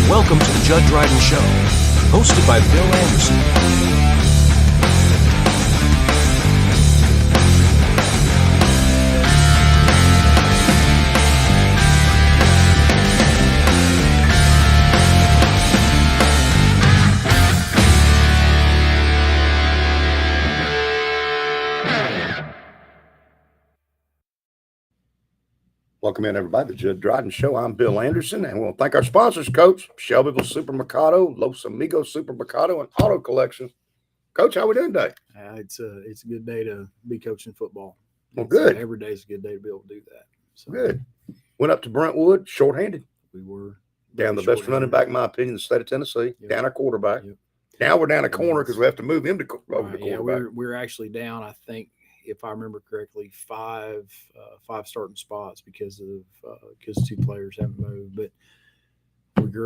Welcome to the Jud Dryden Show, hosted by Bill Anderson. Welcome in, everybody, to the Jud Dryden Show. I'm Bill Anderson, and we'll thank our sponsors, Coach, Shelbyville Supermercado, Los Amigos Supermercado, and Auto Collection. Coach, how we doing today? It's a good day to be coaching football. Well, good. Every day is a good day to be able to do that. So Good. Went up to Brentwood, shorthanded. we were Down the best running back, in my opinion, in the state of Tennessee. Yep. Down our quarterback. Yep. Now we're down a corner because we have to move him to over the yeah, quarterback. we're actually down, I think, if I remember correctly, five starting spots because two players haven't moved. But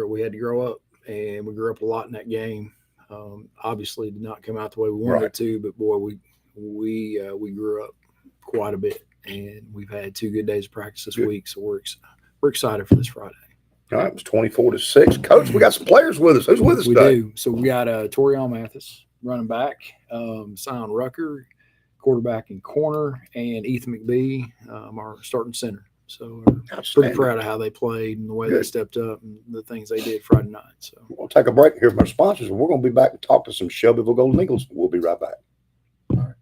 we had to grow up, and we grew up a lot in that game. Obviously, did not come out the way we wanted it to, but boy, we grew up quite a bit, and we've had 2 good days of practice this week, so we're excited for this Friday. All right, it was 24-6. Coach, we got some players with us. Who's with us today? We do. So we got Toriel Mathis, running back, Sion Rucker, quarterback and corner, and Ethan McBee, our starting center. So we're pretty proud of how they played and the way they stepped up and the things they did Friday night. So we'll take a break here from our sponsors, and we're going to be back to talk to some Shelbyville Golden Eagles. We'll be right back. All right.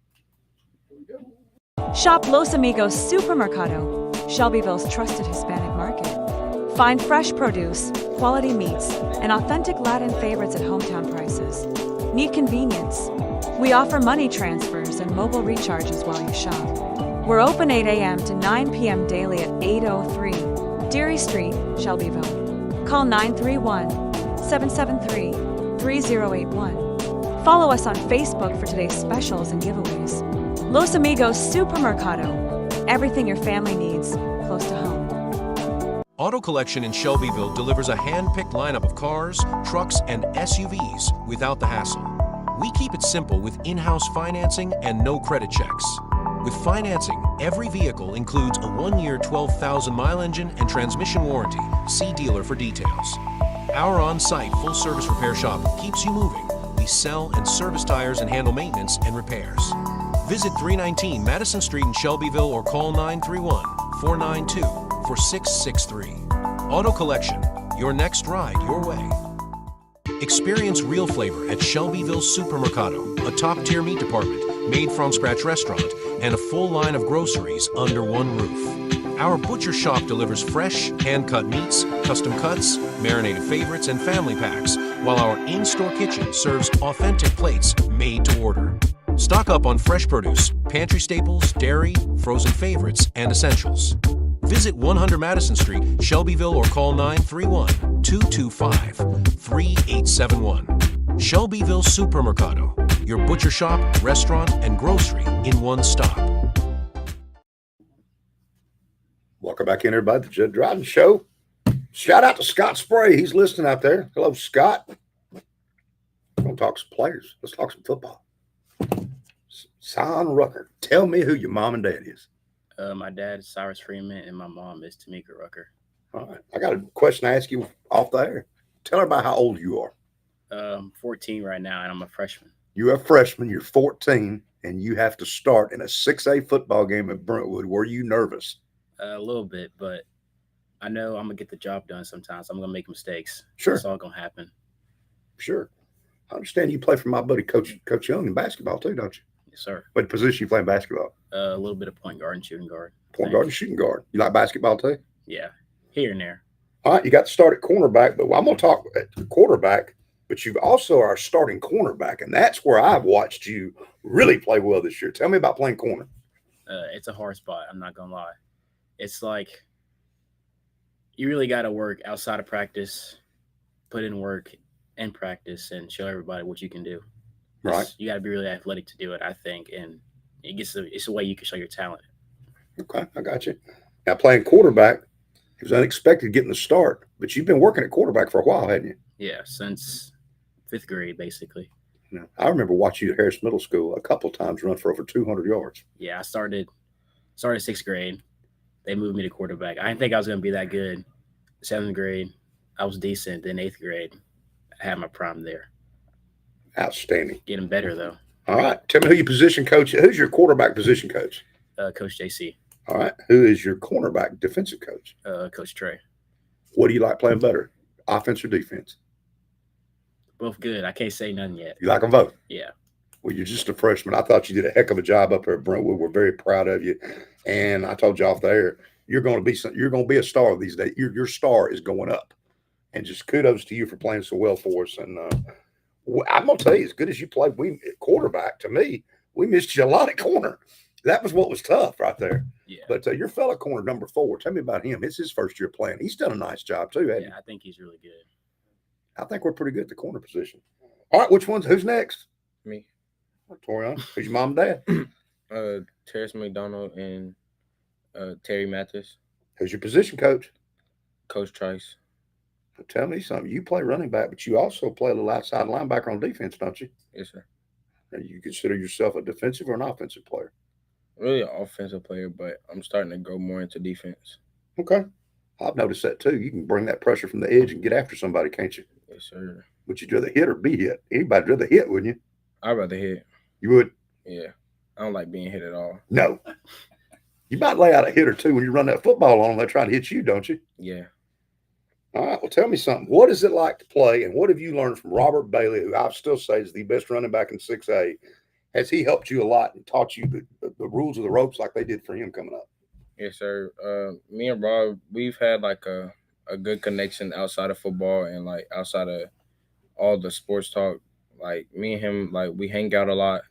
Here we go. Shop Los Amigos Supermercado, Shelbyville's trusted Hispanic market. Find fresh produce, quality meats, and authentic Latin favorites at hometown prices. Need convenience? We offer money transfers and mobile recharges while you shop. We're open 8 a.m. to 9 p.m. daily at 803 Deary Street, Shelbyville. Call 931-773-3081. Follow us on Facebook for today's specials and giveaways. Los Amigos Supermercado. Everything your family needs, close to home. Auto Collection in Shelbyville delivers a hand-picked lineup of cars, trucks, and SUVs without the hassle. We keep it simple with in-house financing and no credit checks. With financing, every vehicle includes a 1-year 12,000-mile engine and transmission warranty. See dealer for details. Our on-site full-service repair shop keeps you moving. We sell and service tires and handle maintenance and repairs. Visit 319 Madison Street in Shelbyville or call 931-492-4663. Auto Collection, your next ride your way. Experience real flavor at Shelbyville Supermercado, a top-tier meat department, made-from-scratch restaurant, and a full line of groceries under one roof. Our butcher shop delivers fresh, hand-cut meats, custom cuts, marinated favorites, and family packs, while our in-store kitchen serves authentic plates made to order. Stock up on fresh produce, pantry staples, dairy, frozen favorites, and essentials. Visit 100 Madison Street, Shelbyville, or call 931-225-3871. Shelbyville Supermercado, your butcher shop, restaurant, and grocery in one stop. Welcome back in, everybody, to the Jud Dryden Show. Shout out to Scott Spray. He's listening out there. Hello, Scott. We're going to talk some players. Let's talk some football. Sion Rucker. Tell me who your mom and dad is. My dad is Cyrus Freeman, and my mom is Tamika Rucker. All right. I got a question to ask you off the air. Tell everybody how old you are. I'm 14 right now, and I'm a freshman. You're a freshman. You're 14, and you have to start in a 6A football game at Brentwood. Were you nervous? A little bit, but I know I'm going to get the job done sometimes. I'm going to make mistakes. Sure. It's all going to happen. Sure. I understand you play for my buddy, Coach Young, in basketball too, don't you? Yes, sir. What position you play in basketball? A little bit of point guard and shooting guard. Point guard and shooting guard. You like basketball too? Yeah, here and there. All right, you got to start at cornerback, but I'm going to talk at quarterback, but you also are starting cornerback, and that's where I've watched you really play well this year. Tell me about playing corner. It's a hard spot. I'm not going to lie. It's like you really got to work outside of practice, put in work in practice, and show everybody what you can do. Right. You got to be really athletic to do it, I think, and it's a way you can show your talent. Okay, I got you. Now, playing quarterback, it was unexpected getting the start, but you've been working at quarterback for a while, haven't you? Yeah, since 5th grade, basically. Yeah. I remember watching you at Harris Middle School a couple times run for over 200 yards. Yeah, I started 6th grade. They moved me to quarterback. I didn't think I was going to be that good. 7th grade, I was decent. Then 8th grade, I had my prime there. Outstanding. Getting better though. All right. Tell me who your position coach is. Who's your quarterback position coach? Coach JC. All right. Who is your cornerback defensive coach? Coach Trey. What do you like playing better, offense or defense? Both good. I can't say none yet. You like them both? Yeah. Well, you're just a freshman. I thought you did a heck of a job up there at Brentwood. We're very proud of you. And I told you off the air, you're going to be a star these days. Your star is going up. And just kudos to you for playing so well for us. And I'm going to tell you, as good as you played quarterback, to me, we missed you a lot at corner. That was what was tough right there. Yeah. But your fellow corner, number 4, tell me about him. It's his first year playing. He's done a nice job too, hasn't he? I think he's really good. I think we're pretty good at the corner position. All right, who's next? Me. Torian. Who's your mom and dad? Terrence McDonald and Terry Mathis. Who's your position coach? Coach Trice. Tell me something. You play running back, but you also play a little outside linebacker on defense, don't you? Yes, sir. And you consider yourself a defensive or an offensive player? Really an offensive player, but I'm starting to go more into defense. Okay. I've noticed that too. You can bring that pressure from the edge and get after somebody, can't you? Yes, sir. Would you rather hit or be hit? Anybody'd rather hit, wouldn't you? I'd rather hit. You would? Yeah. I don't like being hit at all. No. You might lay out a hit or two when you run that football on them. They're trying to hit you, don't you? Yeah. All right. Well, tell me something. What is it like to play, and what have you learned from Robert Bailey, who I still say is the best running back in 6A? Has he helped you a lot and taught you the rules of the ropes like they did for him coming up? Yes, sir. Me and Rob, we've had like a good connection outside of football and like outside of all the sports talk. Like me and him, like we hang out a lot,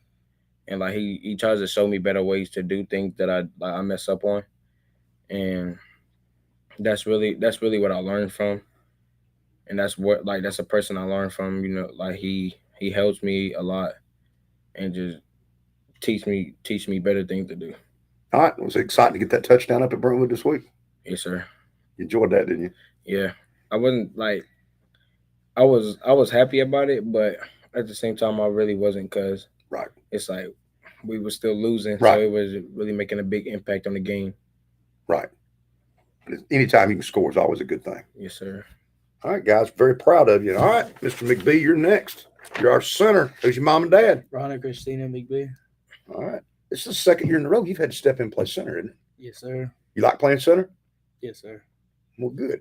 and like he tries to show me better ways to do things that I mess up on, and that's really what I learned from, and that's a person I learned from. You know, like he helps me a lot, and just teach me better things to do. All right. Was it exciting to get that touchdown up at Brentwood this week? Yes, sir. You enjoyed that, didn't you? Yeah. I wasn't like I was happy about it, but at the same time I really wasn't, because Right. it's like we were still losing. Right. So it was really making a big impact on the game. Right. Anytime you can score is always a good thing. Yes, sir. All right, guys. Very proud of you. All right, Mr. McBee, you're next. You're our center. Who's your mom and dad? Ron and Christina McBee. All right. This is the second year in a row you've had to step in and play center, isn't it? Yes, sir. You like playing center? Yes, sir. Well, good.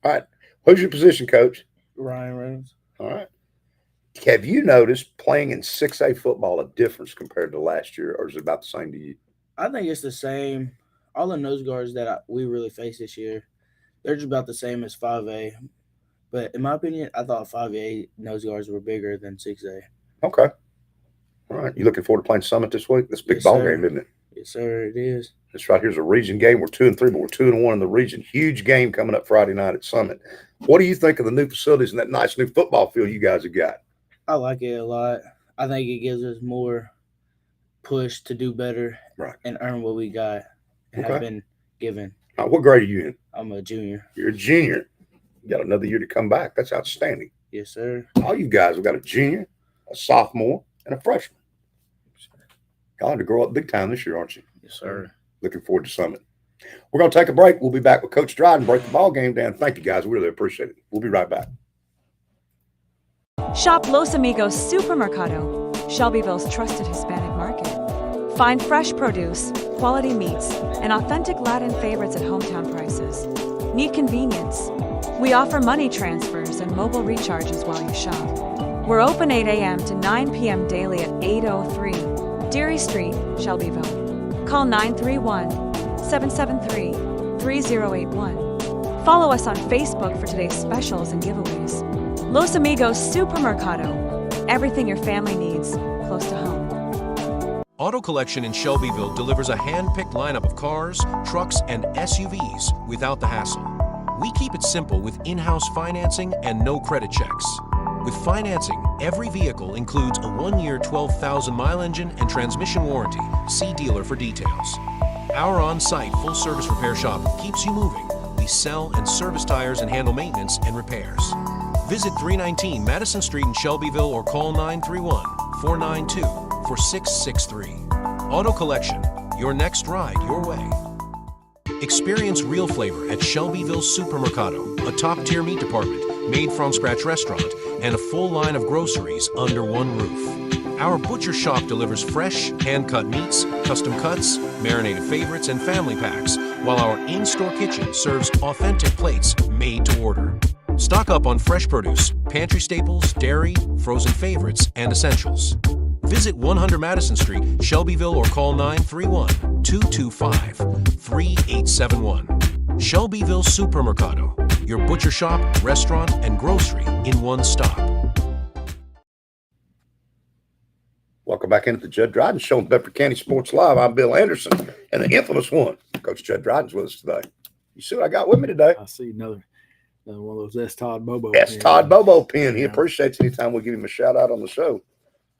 All right. Who's your position coach? Ryan Reynolds. All right. Have you noticed playing in 6A football a difference compared to last year, or is it about the same to you? I think it's the same. All the nose guards that we really faced this year, they're just about the same as 5A. But in my opinion, I thought 5A nose guards were bigger than 6A. Okay. All right. You looking forward to playing Summit this week? That's a big Yes, ball sir. game, isn't it? Yes, sir, it is. This right here's a region game. We're 2-3, but we're 2-1 in the region. Huge game coming up Friday night at Summit. What do you think of the new facilities and that nice new football field you guys have got? I like it a lot. I think it gives us more push to do better, Right. and earn what we got and have Okay. been given. What grade are you in? I'm a junior. You're a junior. You got another year to come back. That's outstanding. Yes, sir. All you guys have got a junior, a sophomore, and a freshman. Y'all had to grow up big time this year, aren't you? Yes, sir. Looking forward to Summit. We're going to take a break. We'll be back with Coach Dryden, break the ball game down. Thank you, guys. We really appreciate it. We'll be right back. Shop Los Amigos Supermercado, Shelbyville's trusted Hispanic market. Find fresh produce, quality meats, and authentic Latin favorites at hometown prices. Need convenience? We offer money transfers and mobile recharges while you shop. We're open 8 a.m. to 9 p.m. daily at 803 Deary Street, Shelbyville. Call 931-773-3081. Follow us on Facebook for today's specials and giveaways. Los Amigos Supermercado. Everything your family needs, close to home. Auto Collection in Shelbyville delivers a hand-picked lineup of cars, trucks, and SUVs without the hassle. We keep it simple with in-house financing and no credit checks. With financing, every vehicle includes a 1-year 12,000-mile engine and transmission warranty. See dealer for details. Our on-site full-service repair shop keeps you moving. We sell and service tires and handle maintenance and repairs. Visit 319 Madison Street in Shelbyville or call 931-492-4663. Auto Collection, your next ride your way. Experience real flavor at Shelbyville Supermercado, a top-tier meat department, made-from-scratch restaurant, and a full line of groceries under one roof. Our butcher shop delivers fresh, hand-cut meats, custom cuts, marinated favorites, and family packs, while our in-store kitchen serves authentic plates made to order. Stock up on fresh produce, pantry staples, dairy, frozen favorites, and essentials. Visit 100 Madison Street, Shelbyville, or call 931-225-3871. Shelbyville Supermercado, your butcher shop, restaurant, and grocery in one stop. Welcome back into the Jud Dryden Show on Bedford County Sports Live. I'm Bill Anderson, and the infamous one, Coach Jud Dryden's with us today. You see what I got with me today? I see another one of those S. Todd Bobo. S. Todd Bobo pen. He Yeah. appreciates anytime we give him a shout out on the show.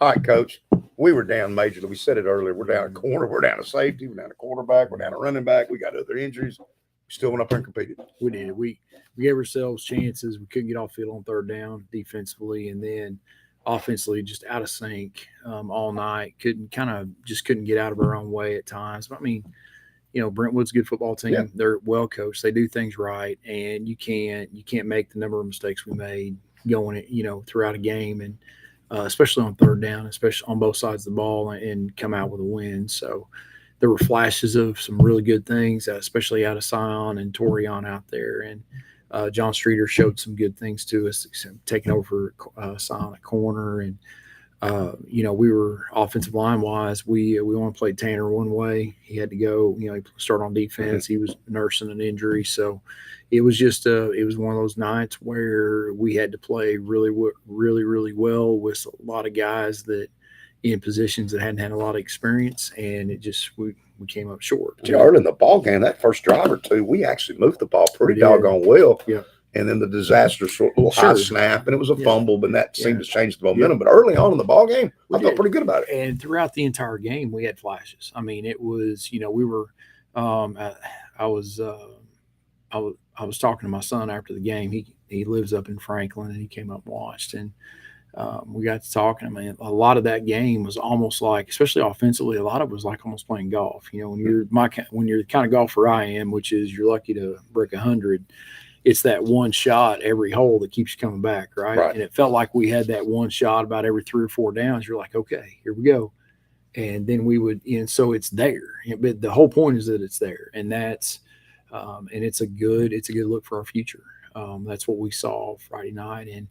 All right, Coach. We were down majorly. We said it earlier. We're down a corner. We're down a safety. We're down a quarterback. We're down a running back. We got other injuries. We still went up there and competed. We did. We gave ourselves chances. We couldn't get off field on third down defensively, and then offensively just out of sync all night. Couldn't get out of our own way at times. But I mean, Brentwood's a good football team. Yeah. They're well coached. They do things right, and you can't make the number of mistakes we made going throughout a game, and especially on third down, especially on both sides of the ball, and come out with a win. So there were flashes of some really good things, especially out of Sion and Torian out there, and John Streeter showed some good things to us, taking over Sion at corner, and we were offensive line wise. We only played Tanner one way. He had to go. He started on defense. He was nursing an injury, so it was just it was one of those nights where we had to play really, really, really well with a lot of guys that in positions that hadn't had a lot of experience, and it just we came up short. Early in the ball game, that first drive or two, we actually moved the ball pretty We did. doggone well. Yeah. And then the disastrous little high snap, and it was a fumble, but that seemed to change the momentum. But early on in the ball game, I felt pretty good about it. And throughout the entire game, we had flashes. I mean, it was, we were, I was talking to my son after the game. He lives up in Franklin, and he came up and watched, and we got to talking. I mean, a lot of that game was almost like, especially offensively, a lot of it was like almost playing golf. When you're the kind of golfer I am, which is you're lucky to break 100. It's that one shot every hole that keeps you coming back, right? And it felt like we had that one shot about every 3 or 4 downs. You're like, okay, here we go. And then we would, and so it's there. But the whole point is that it's there, and that's, and it's a good look for our future. That's what we saw Friday night, and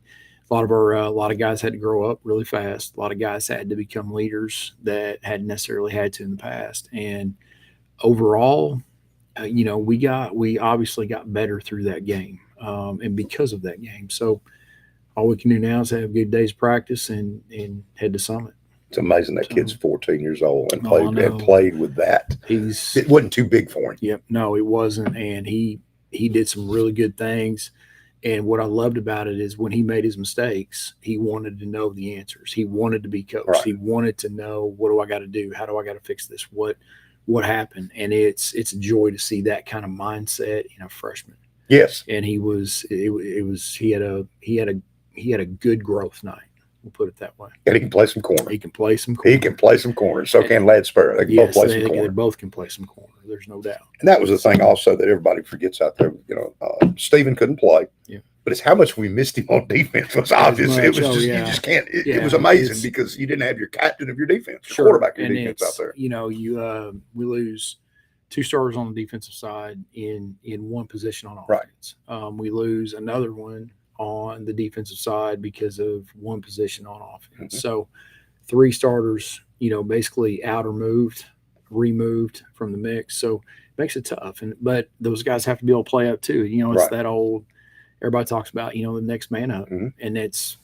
a lot of guys had to grow up really fast. A lot of guys had to become leaders that hadn't necessarily had to in the past, and overall, we obviously got better through that game, and because of that game. So all we can do now is have a good day's practice and head to Summit. It's amazing that kid's 14 years old and played with that. It wasn't too big for him. Yep, no, it wasn't, and he did some really good things. And what I loved about it is when he made his mistakes, he wanted to know the answers. He wanted to be coached. Right. He wanted to know, what do I got to do? How do I got to fix this? What happened? And it's a joy to see that kind of mindset in a freshman. Yes. And he had a good growth night. We'll put it that way. And he can play some corner. He can play some corner. So can Ladd Sparrow. They can both play some corner. They both can play some corner. There's no doubt. And that was the thing also that everybody forgets out there. Stephen couldn't play. Yeah. But it's how much we missed him on defense was obvious. It was you just can't. It was amazing because you didn't have your captain of your defense, your quarterback of your defense out there. We lose 2 starters on the defensive side in one position on offense. Right. We lose another one on the defensive side because of one position on offense. Mm-hmm. So 3 starters, basically out or removed from the mix. So it makes it tough. But those guys have to be able to play up too. It's that old. Everybody talks about, the next man up, and that's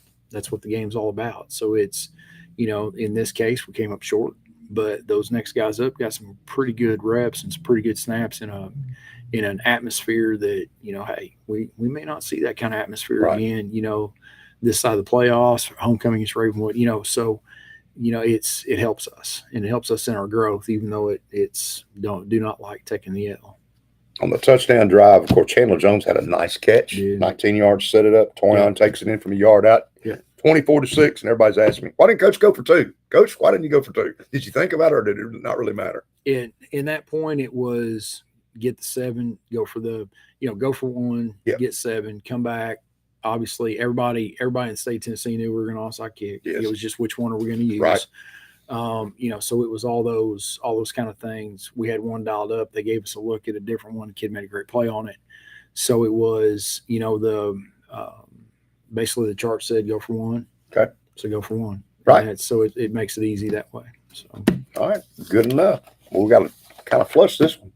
what the game's all about. So it's, in this case, we came up short, but those next guys up got some pretty good reps and some pretty good snaps in an atmosphere that, hey, we may not see that kind of atmosphere again, this side of the playoffs, homecoming against Ravenwood, so, it helps us, and it helps us in our growth, even though it's do not like taking the L. On the touchdown drive, of course, Chandler Jones had a nice catch, 19 yards, set it up. Torian takes it in from a yard out, 24-6, and everybody's asking me, why didn't Coach go for 2? Coach, why didn't you go for 2? Did you think about it, or did it not really matter? In that point, it was get the 7, go for the, go for 1, Yep. get 7, come back. Obviously, everybody in the state of Tennessee knew we were going to onside kick. Yes. It was just which one are we going to use? Right. So it was all those kind of things. We had one dialed up. They gave us a look at a different one. The kid made a great play on it. So it was, basically the chart said go for 1. Okay. So go for 1. Right. So it makes it easy that way. So All right. Good enough. Well, we got to kind of flush this one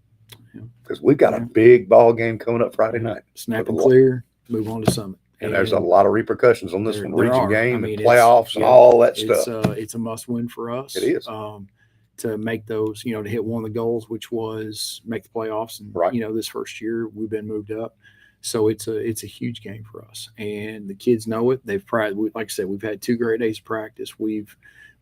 Yeah. because we got a big ball game coming up Friday night. snap and clear, move on to Summit. And there's a lot of repercussions on this there- one. there Region are. game, I mean, and playoffs, and all that stuff. It's a must win for us. It is. To make those, to hit one of the goals, which was make the playoffs. And, Right. This first year we've been moved up. So it's a huge game for us. And the kids know it. They've like I said, we've had 2 great days of practice. We've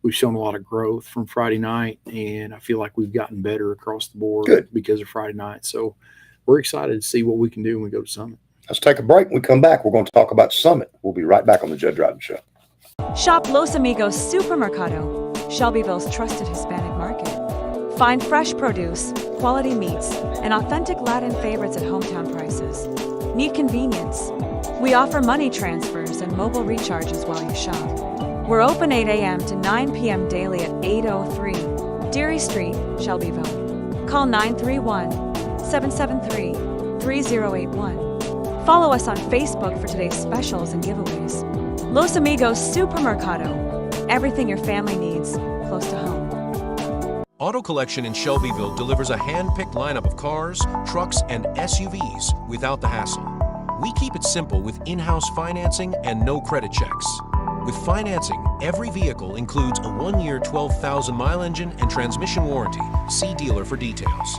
shown a lot of growth from Friday night, and I feel like we've gotten better across the board Good. because of Friday night. So we're excited to see what we can do when we go to Summit. Let's take a break. When we come back, we're going to talk about Summit. We'll be right back on the Jud Dryden Show. Shop Los Amigos Supermercado, Shelbyville's trusted Hispanic market. Find fresh produce, quality meats, and authentic Latin favorites at hometown prices. Need convenience? We offer money transfers and mobile recharges while you shop. We're open 8 a.m. to 9 p.m. daily at 803 Deary Street, Shelbyville. Call 931-773-3081. Follow us on Facebook for today's specials and giveaways. Los Amigos Supermercado. Everything your family needs, close to home. Auto Collection in Shelbyville delivers a hand-picked lineup of cars, trucks, and SUVs without the hassle. We keep it simple with in-house financing and no credit checks. With financing, every vehicle includes a 1-year 12,000-mile engine and transmission warranty. See dealer for details.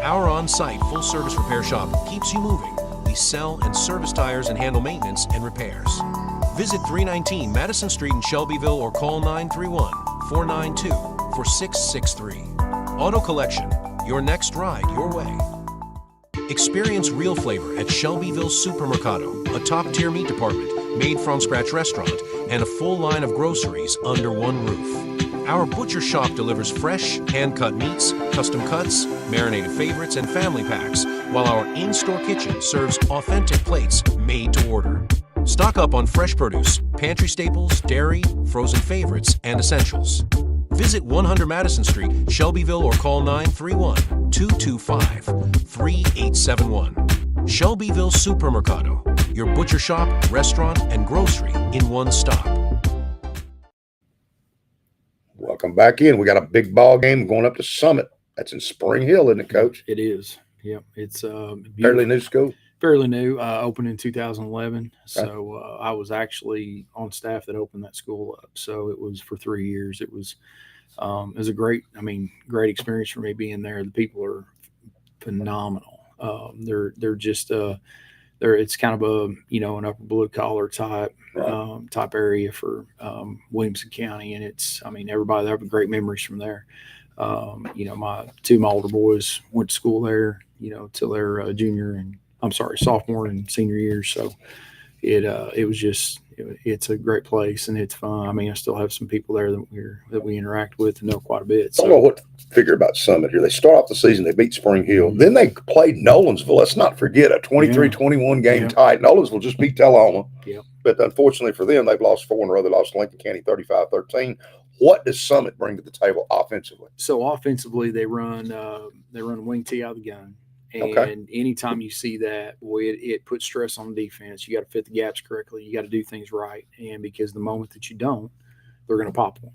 Our on-site full-service repair shop keeps you moving. We sell and service tires and handle maintenance and repairs. Visit 319 Madison Street in Shelbyville or call 931-492-4663. Auto Collection, your next ride your way. Experience real flavor at Shelbyville Supermercado, a top-tier meat department, made from scratch restaurant, and a full line of groceries under one roof. Our butcher shop delivers fresh, hand-cut meats, custom cuts, marinated favorites, and family packs, while our in-store kitchen serves authentic plates made to order. Stock up on fresh produce, pantry staples, dairy, frozen favorites, and essentials. Visit 100 Madison Street, Shelbyville, or call 931-225-3871. Shelbyville Supermercado, your butcher shop, restaurant, and grocery in one stop. Welcome back in. We got a big ball game going up to Summit. That's in Spring Hill, isn't it, Coach? It is. Yep. It's Fairly new school. fairly new, opened in 2011. So I was actually on staff that opened that school up. So it was for 3 years. It was a great experience for me being there. The people are phenomenal. They're just it's kind of a an upper blue collar type type area for Williamson County, and it's everybody they have great memories from there. My older boys went to school there, till their sophomore and senior years. So it was just it's a great place and it's fun. I still have some people there that we interact with and know quite a bit. I don't know what to figure about Summit here. They start off the season, they beat Spring Hill. Then they played Nolensville. Let's not forget a 23-21 game tie. Nolensville just beat Tullahoma. Yep. But unfortunately for them, they've lost 4 in a row. They lost to Lincoln County 35-13. What does Summit bring to the table offensively? So offensively, they run wing tee out of the gun. And anytime you see that, boy, it puts stress on the defense. You got to fit the gaps correctly. You got to do things right. And because the moment that you don't, they're going to pop one.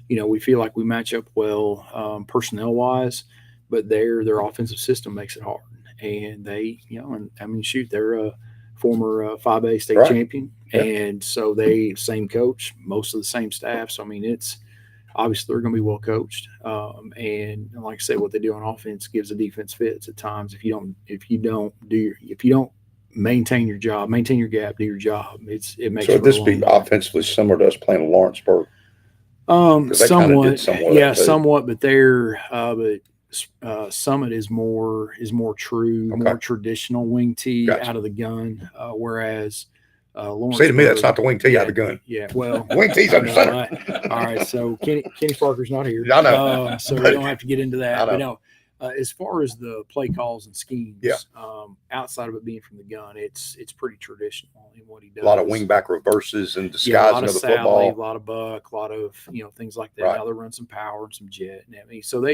We feel like we match up well personnel wise, but their offensive system makes it hard. And they, they're a former 5A state champion. Yeah. And so same coach, most of the same staff. So, it's obviously they're going to be well coached. And like I said, what they do on offense gives the defense fits at times. If you don't maintain your job, maintain your gap, do your job, it makes. So would this be offensively similar to us playing Lawrenceburg? Somewhat, somewhat, but Summit is more true, more traditional wing tee out of the gun, whereas Lawrence. See, to me, that's not the wing tee out of the gun. Yeah, well, wing tee's under center. All right, so Kenny Parker's not here. I know. So we don't have to get into that. But no, As far as the play calls and schemes, Yeah. Outside of it being from the gun, it's pretty traditional in what he does. A lot of wingback reverses and Yeah, a disguising lot of of the Sally, football. a lot of buck, a lot of things like that. Right. Now they run some power and some jet, and I mean, so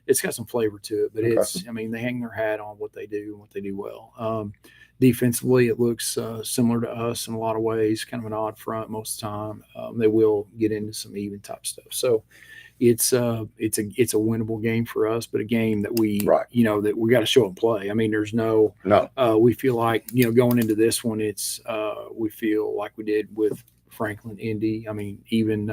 it's got some flavor to it. But Okay. I mean, they hang their hat on what they do and what they do well. Defensively, it looks similar to us in a lot of ways. Kind of an odd front most of the time. They will get into some even type stuff. So it's a winnable game for us, but a game that we Right. that we got to show and play. I mean, there's no. We feel like going into this one, it's we feel like we did with Franklin, Indy. I mean, even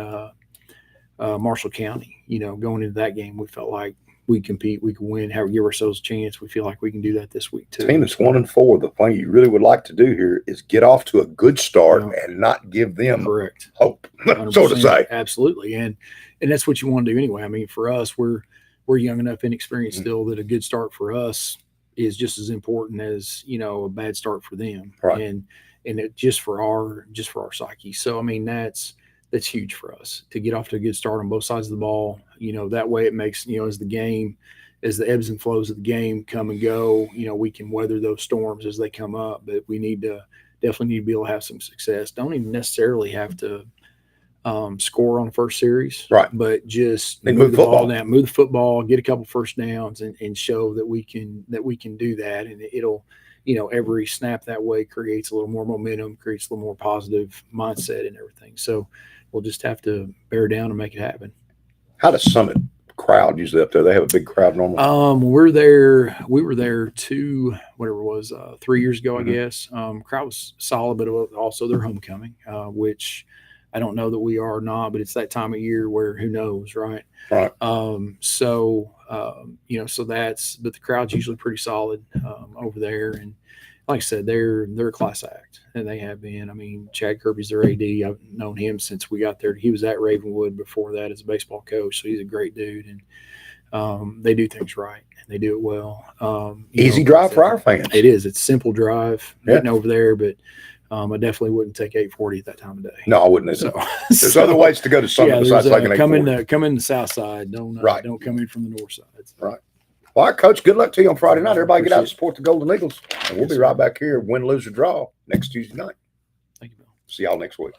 Marshall County. Going into that game, we felt like we compete, we can win, give ourselves a chance. We feel like we can do that this week too. Team that's 1-4. The thing you really would like to do here is get off to a good start and not give them Correct. hope, so to say. Absolutely, and that's what you want to do anyway. I mean, for us, we're young enough, inexperienced still, that a good start for us is just as important as a bad start for them, Right. and it just for our psyche. So I mean, that's huge for us to get off to a good start on both sides of the ball. That way it makes as the ebbs and flows of the game come and go, we can weather those storms as they come up. But we definitely need to be able to have some success. Don't even necessarily have to score on the first series, right? But just move the ball down, move the football, get a couple first downs, and show that we can do that. And it'll, every snap that way creates a little more momentum, creates a little more positive mindset and everything. So we'll just have to bear down and make it happen. How does Summit crowd usually up there? They have a big crowd normally. We were there 3 years ago, I guess. Crowd was solid, but also their homecoming, which I don't know that we are or not, but it's that time of year where who knows, right? Right. So but the crowd's usually pretty solid over there. And like I said, they're a class act, and they have been. I mean, Chad Kirby's their AD. I've known him since we got there. He was at Ravenwood before that as a baseball coach, so he's a great dude. And they do things right, and they do it well. Easy drive for our fans. It is. It's a simple drive getting over there, but I definitely wouldn't take 840 at that time of day. No, I wouldn't. There's other ways to go to Summit besides taking 840. Come in the south side. Don't come in from the north side. Right. All right, Coach. Good luck to you on Friday night. Everybody get out and support the Golden Eagles. And we'll be right back here, win, lose, or draw, next Tuesday night. Thank you, Bill. See y'all next week.